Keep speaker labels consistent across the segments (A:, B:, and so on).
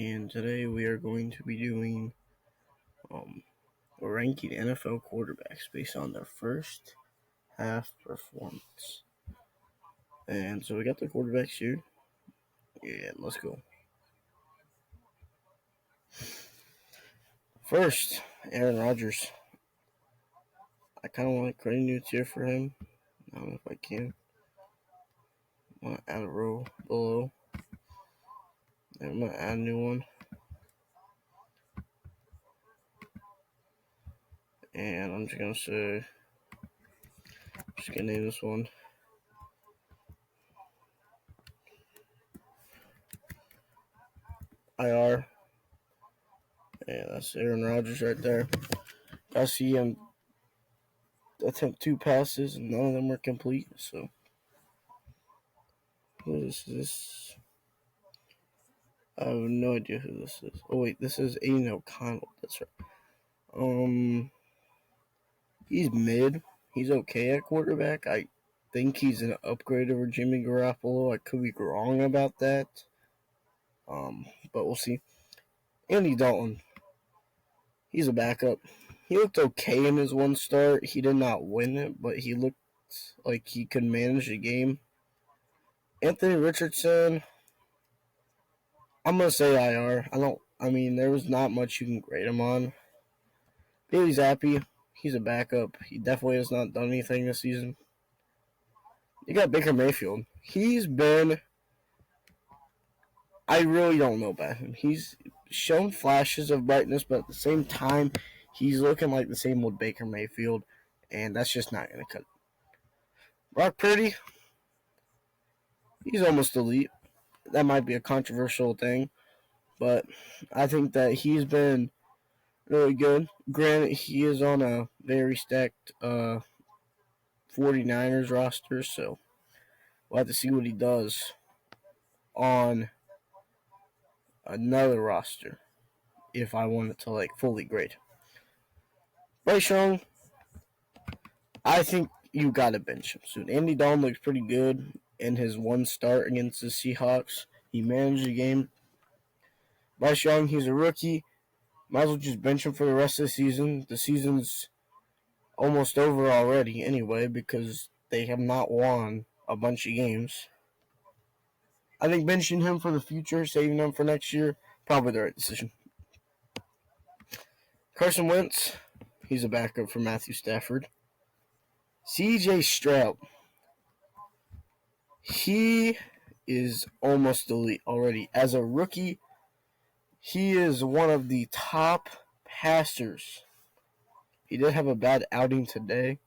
A: and today we are going to be doing um, ranking NFL quarterbacks based on their first half performance. And so we got the quarterbacks here. Yeah, let's go. First, Aaron Rodgers. I kind of want to create a new tier for him. I don't know if I can. I want to add a row below. And I'm going to add a new one. And I'm just going to say, just going to name this one IR. And that's Aaron Rodgers right there. I see him attempt 2 passes, and none of them were complete. So, who is this? I have no idea who this is. Oh wait, this is Aiden O'Connell. That's right. He's mid. He's okay at quarterback. I think he's an upgrade over Jimmy Garoppolo. I could be wrong about that. But we'll see. Andy Dalton. He's a backup. He looked okay in his one start. He did not win it, but he looked like he could manage the game. Anthony Richardson. I'm gonna say IR. There was not much you can grade him on. Bailey Zappi, he's a backup. He definitely has not done anything this season. You got Baker Mayfield. I really don't know about him. He's shown flashes of brightness, but at the same time, he's looking like the same old Baker Mayfield, and that's just not going to cut. Brock Purdy, he's almost elite. That might be a controversial thing, but I think that he's been really good. Granted, he is on a very stacked 49ers roster, so we'll have to see what he does on another roster if I wanted to fully grade. Bryce Young, I think you gotta bench him soon. Andy Dalton looks pretty good in his one start against the Seahawks. He managed the game. Bryce Young, he's a rookie. Might as well just bench him for the rest of the season. The season's almost over already anyway because they have not won a bunch of games. I think benching him for the future, saving him for next year, probably the right decision. Carson Wentz, he's a backup for Matthew Stafford. CJ Stroud, he is almost elite already. As a rookie, he is one of the top passers. He did have a bad outing today.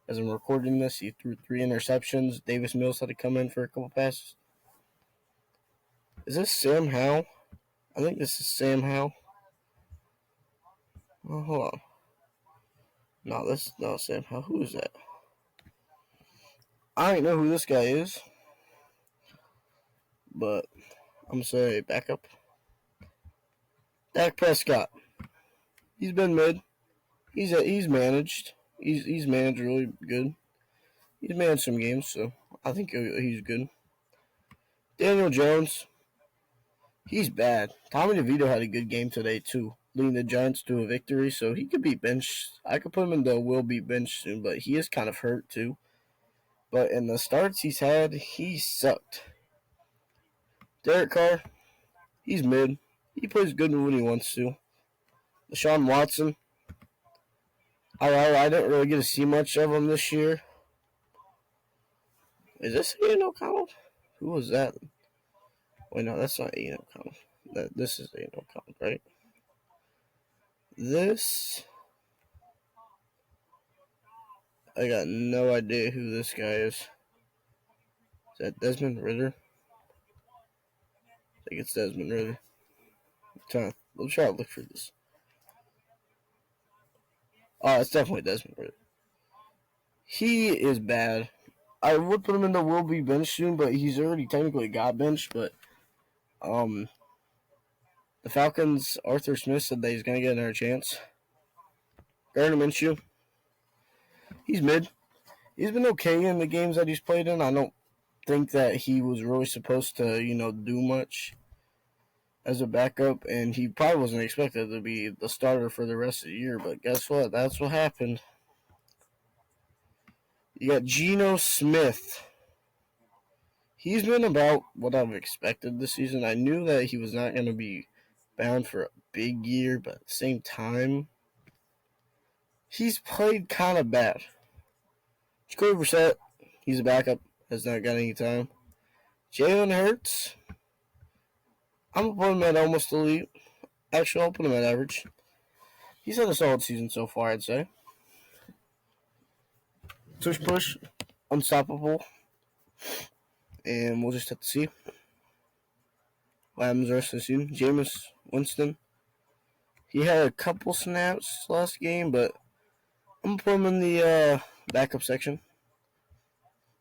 A: As I'm recording this, he threw 3 interceptions. Davis Mills had to come in for a couple passes. Is this Sam Howell? I think this is Sam Howell. Oh, hold on. No, this is not Sam Howell. Who is that? I don't know who this guy is. But I'm going to say backup. Dak Prescott. He's been mid. He's managed. He's managed really good. He's managed some games, so I think he's good. Daniel Jones. He's bad. Tommy DeVito had a good game today, too, leading the Giants to a victory, so he could be benched. I could put him in the will be benched soon, but he is kind of hurt, too. But in the starts he's had, he sucked. Derek Carr, he's mid. He plays good when he wants to. Deshaun Watson, I didn't really get to see much of him this year. Is this Aiden O'Connell? Who was that? Wait, no, that's not Aiden O'Connell. This is Aiden O'Connell, right? This... I got no idea who this guy is. Is that Desmond Ridder? I think it's Desmond Ridder. We'll try to look for this. Oh, it's definitely Desmond Ridder. He is bad. I would put him in the will be benched soon, but he's already technically got benched. But the Falcons, Arthur Smith said that he's going to get another chance. Gardner Minshew, he's mid. He's been okay in the games that he's played in. I don't think that he was really supposed to, do much. as a backup, and he probably wasn't expected to be the starter for the rest of the year. But guess what? That's what happened. You got Geno Smith. He's been about what I've expected this season. I knew that he was not going to be bound for a big year, but at the same time, he's played kind of bad. Jacoby Brissett, he's a backup, has not got any time. Jalen Hurts, I'm going to put him at almost elite. Actually, I'll put him at average. He's had a solid season so far, I'd say. Tush push, unstoppable. And we'll just have to see what happens the rest of the season. Jameis Winston, he had a couple snaps last game, but I'm going to put him in the backup section.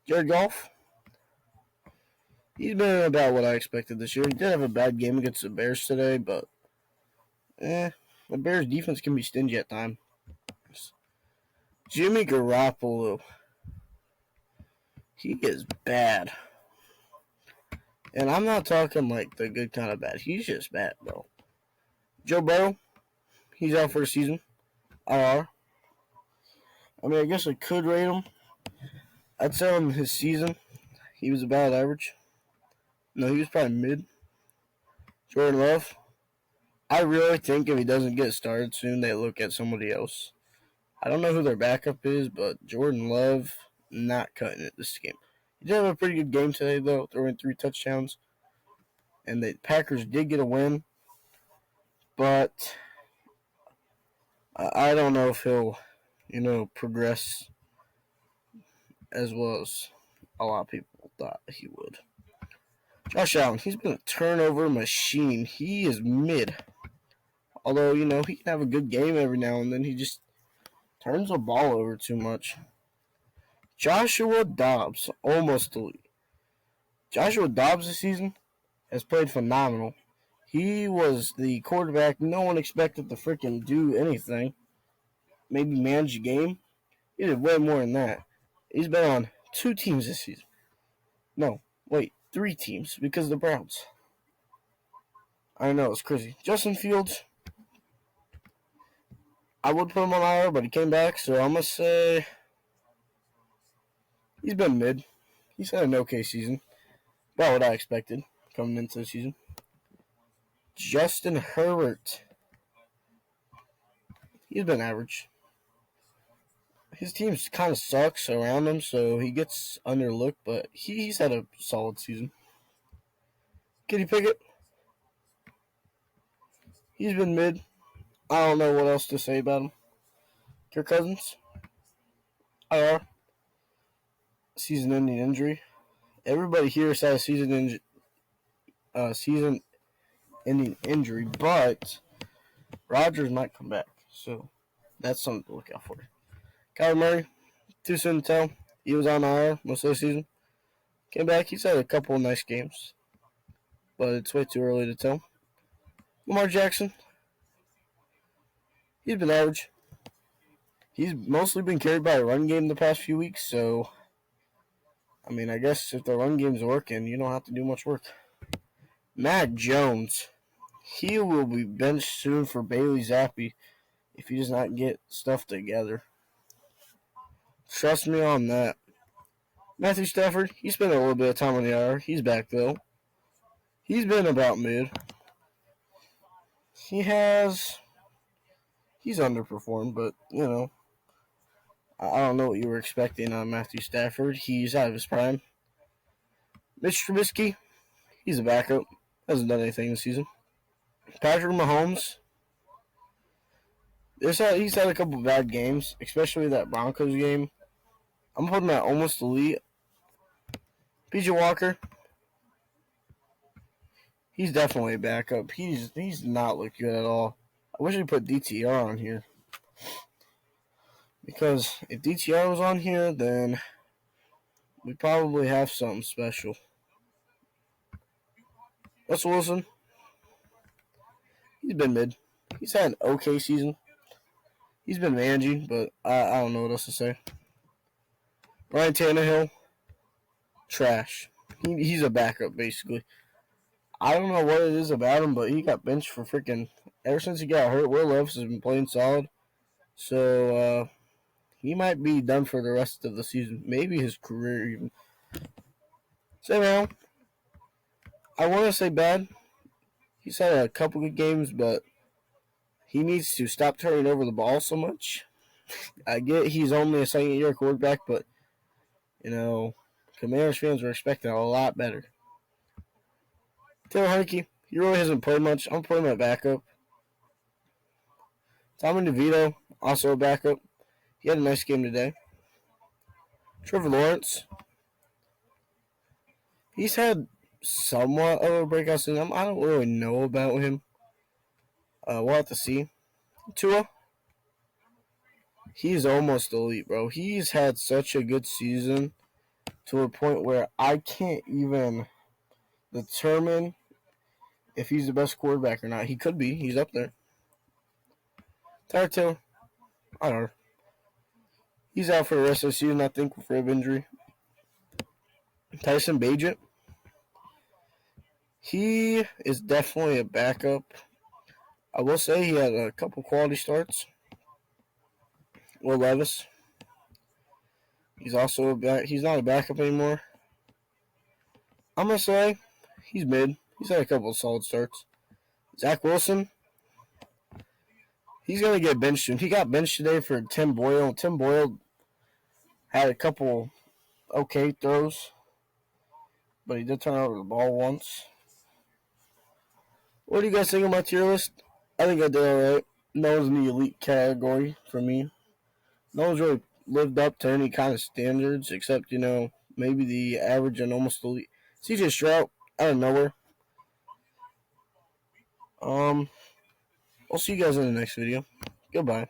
A: Jared Goff, he's been about what I expected this year. He did have a bad game against the Bears today, but the Bears defense can be stingy at times. Jimmy Garoppolo, he is bad. And I'm not talking like the good kind of bad. He's just bad, bro. Joe Burrow, he's out for the season. IR. I mean, I guess I could rate him. I'd say on his season, he was about average. No, he was probably mid. Jordan Love, I really think if he doesn't get started soon, they look at somebody else. I don't know who their backup is, but Jordan Love, not cutting it this game. He did have a pretty good game today, though, throwing 3 touchdowns. And the Packers did get a win. But I don't know if he'll, progress as well as a lot of people thought he would. Josh Allen, he's been a turnover machine. He is mid. Although, he can have a good game every now and then. He just turns the ball over too much. Joshua Dobbs, almost elite. Joshua Dobbs this season has played phenomenal. He was the quarterback no one expected to freaking do anything. Maybe manage a game. He did way more than that. He's been on 2 teams this season. No, wait, 3 teams because of the Browns. I know, it's crazy. Justin Fields, I would put him on IR, but he came back, so I'm going to say he's been mid. He's had an okay season. About what I expected coming into the season. Justin Herbert, he's been average. His team kind of sucks around him, so he gets underlooked, but he's had a solid season. Kenny Pickett, he's been mid. I don't know what else to say about him. Kirk Cousins, IR, season-ending injury. Everybody here has had a season-ending injury, but Rodgers might come back, so that's something to look out for. Kyler Murray, too soon to tell. He was on IR most of the season. Came back. He's had a couple of nice games, but it's way too early to tell. Lamar Jackson, he's been average. He's mostly been carried by a run game the past few weeks, so I mean, I guess if the run game's working, you don't have to do much work. Mac Jones, he will be benched soon for Bailey Zappi if he does not get stuff together. Trust me on that. Matthew Stafford, he spent a little bit of time on the IR. He's back, though. He's been about mid. He's underperformed, but, I don't know what you were expecting on Matthew Stafford. He's out of his prime. Mitch Trubisky, he's a backup. Hasn't done anything this season. Patrick Mahomes, he's had a couple bad games, especially that Broncos game. I'm putting that almost elite. PJ Walker, he's definitely a backup. He's not looked good at all. I wish we put DTR on here. Because if DTR was on here, then we probably have something special. Russell Wilson, he's been mid. He's had an okay season. He's been managing, but I don't know what else to say. Ryan Tannehill, trash. He's a backup, basically. I don't know what it is about him, but he got benched for freaking. Ever since he got hurt, Will Levis has been playing solid. So he might be done for the rest of the season. Maybe his career even. So now, I want to say bad. He's had a couple good games, but he needs to stop turning over the ball so much. I get he's only a second-year quarterback, but you know, Commanders fans are expecting a lot better. Taylor Heineke, he really hasn't played much. I'm playing my backup. Tommy DeVito, also a backup. He had a nice game today. Trevor Lawrence, he's had somewhat of a breakout season. I don't really know about him. We'll have to see. Tua, he's almost elite, bro. He's had such a good season to a point where I can't even determine if he's the best quarterback or not. He could be. He's up there. Tyreek Taylor, I don't know. He's out for the rest of the season, I think, with rib injury. Tyson Bagent, he is definitely a backup. I will say he had a couple quality starts. Will Levis, he's also a back. He's not a backup anymore. I'm gonna say he's mid. He's had a couple of solid starts. Zach Wilson, he's gonna get benched soon. He got benched today for Tim Boyle. Tim Boyle had a couple okay throws, but he did turn over the ball once. What do you guys think of my tier list? I think I did alright. No one's in the elite category for me. No one's really lived up to any kind of standards except, maybe the average and almost elite. CJ Stroud, out of nowhere. I'll see you guys in the next video. Goodbye.